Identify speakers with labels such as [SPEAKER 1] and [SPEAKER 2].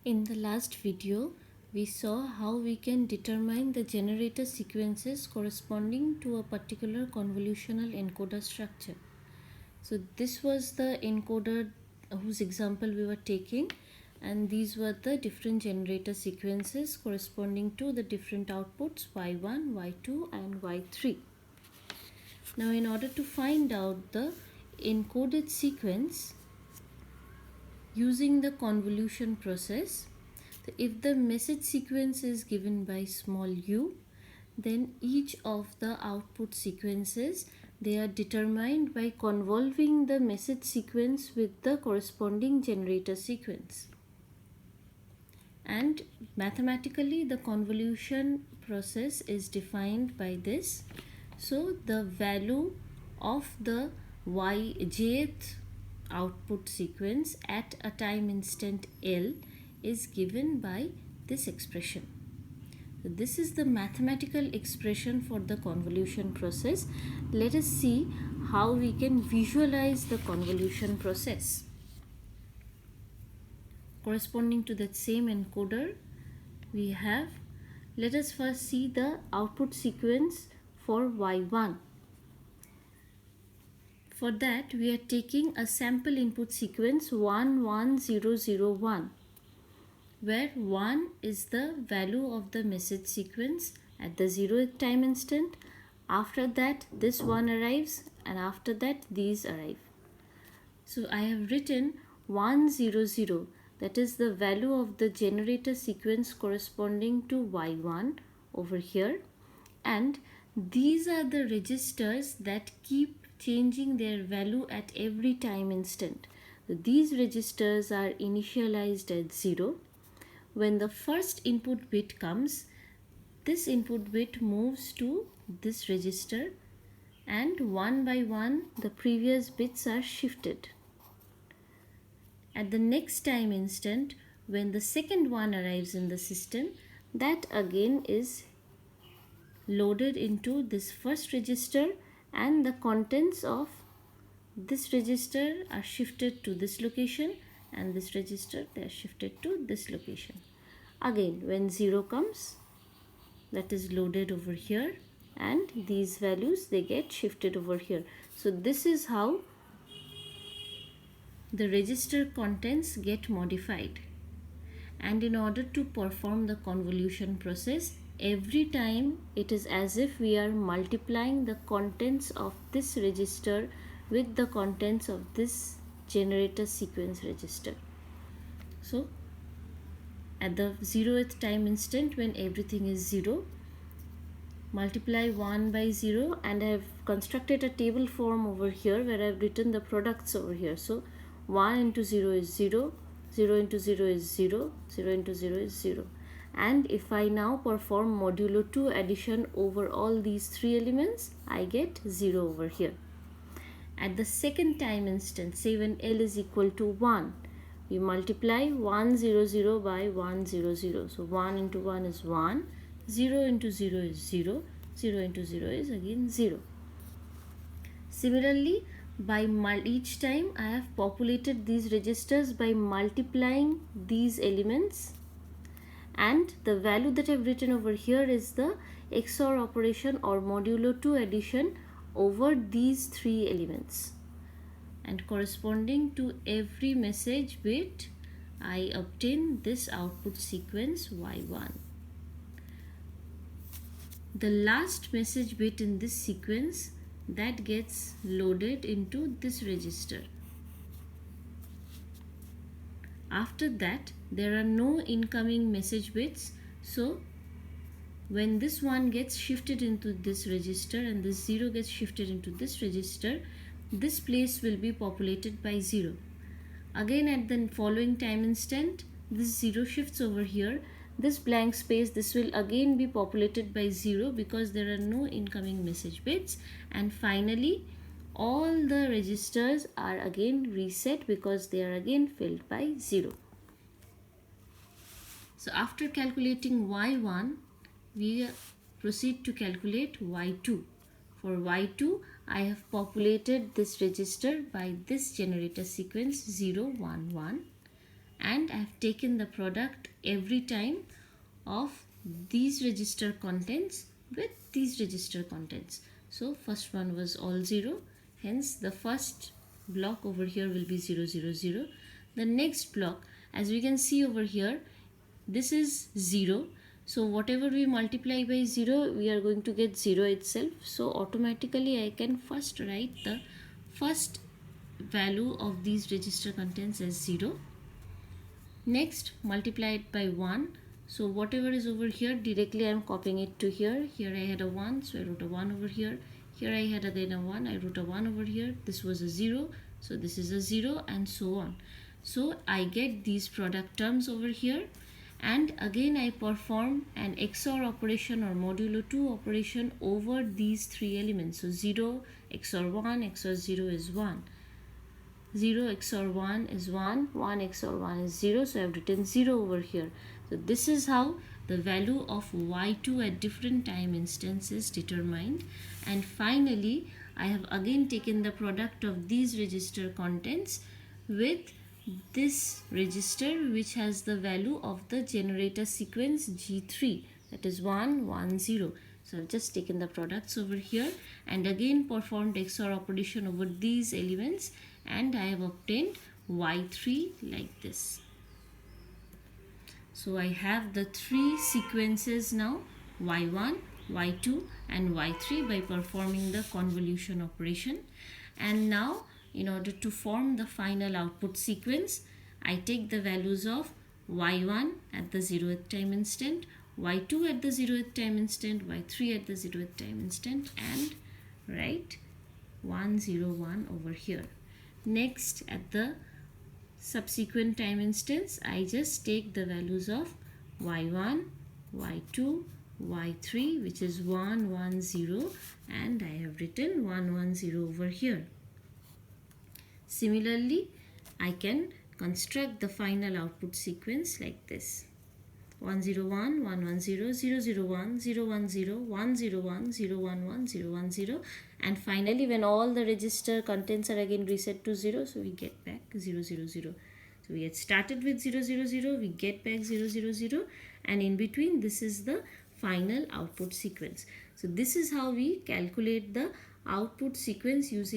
[SPEAKER 1] In the last video, we saw how we can determine the generator sequences corresponding to a particular convolutional encoder structure. So this was the encoder whose example we were taking, and these were the different generator sequences corresponding to the different outputs y1, y2 and y3. Now in order to find out the encoded sequence using the convolution process, if the message sequence is given by small u, then each of the output sequences, they are determined by convolving the message sequence with the corresponding generator sequence. And mathematically the convolution process is defined by this. So the value of the jth output sequence at a time instant L is given by this expression. So this is the mathematical expression for the convolution process. Let us see how we can visualize the convolution process. Corresponding to that same encoder, we have, let us first see the output sequence for y1. For that, we are taking a sample input sequence 11001, where 1 is the value of the message sequence at the 0th time instant. After that, this 1 arrives, and after that, these arrive. So I have written 100, that is the value of the generator sequence corresponding to y1 over here, and these are the registers that keep changing their value at every time instant. These registers are initialized at 0. When the first input bit comes, this input bit moves to this register, and one by one the previous bits are shifted. At the next time instant, when the second one arrives in the system, that again is loaded into this first register, and the contents of this register are shifted to this location, and this register, they are shifted to this location. Again, when 0 comes, that is loaded over here, and these values, they get shifted over here. So this is how the register contents get modified. And in order to perform the convolution process, every time it is as if we are multiplying the contents of this register with the contents of this generator sequence register. So at the 0th time instant, when everything is 0, multiply 1 by 0, and I have constructed a table form over here where I have written the products over here. So 1 into 0 is 0, 0 into 0 is 0, 0 into 0 is 0. And if I now perform modulo 2 addition over all these three elements, I get 0 over here. At the second time instant, say when L is equal to 1, we multiply 100 by 100. So 1 into 1 is 1, 0 into 0 is 0, 0 into 0 is again 0. Similarly, by each time I have populated these registers by multiplying these elements, and the value that I have written over here is the XOR operation or modulo 2 addition over these three elements, and corresponding to every message bit I obtain this output sequence y1. The last message bit in this sequence, that gets loaded into this register. After that, there are no incoming message bits, so when this one gets shifted into this register and this 0 gets shifted into this register, this place will be populated by 0. Again, at the following time instant, this 0 shifts over here. This blank space, this will again be populated by 0 because there are no incoming message bits. And finally, all the registers are again reset because they are again filled by 0. So after calculating y1, we proceed to calculate y2. For y2, I have populated this register by this generator sequence 0, 1, 1. and I have taken the product every time of these register contents with these register contents. So first one was all 0, hence the first block over here will be 0 0 0. The next block, as we can see over here, this is 0, so whatever we multiply by 0, we are going to get 0 itself. So automatically I can first write the first value of these register contents as 0. Next, multiply it by 1. So whatever is over here, directly I am copying it to here. Here I had a 1, so I wrote a 1 over here. Here I had again a 1, I wrote a 1 over here. This was a 0, so this is a 0, and so on. So I get these product terms over here, and again I perform an XOR operation or modulo 2 operation over these three elements. So 0 XOR 1 XOR 0 is 1. 0 XOR 1 is 1, 1 XOR 1 is 0, so I have written 0 over here. So this is how the value of y2 at different time instances is determined. And finally, I have again taken the product of these register contents with this register which has the value of the generator sequence G3, that is 1 1 0. So I've just taken the products over here and again performed XOR operation over these elements, and I have obtained y3 like this. So I have the three sequences now, y1, y2 and y3 by performing the convolution operation. And now in order to form the final output sequence, I take the values of y1 at the 0th time instant, y2 at the 0th time instant, y3 at the 0th time instant, and write 1 0 1 over here. Next, at the subsequent time instance, I just take the values of y1, y2, y3, which is 1 1 0, and I have written 1 1 0 over here. Similarly, I can construct the final output sequence like this: 1 0 1 1 1 0 0 0 1 0 1 0 1 0 1 0 1 1 0 1 0, and finally when all the register contents are again reset to 0, so we get back 0 0 0. So we had started with 0 0 0, we get back 0 0 0, and in between this is the final output sequence. So this is how we calculate the output sequence using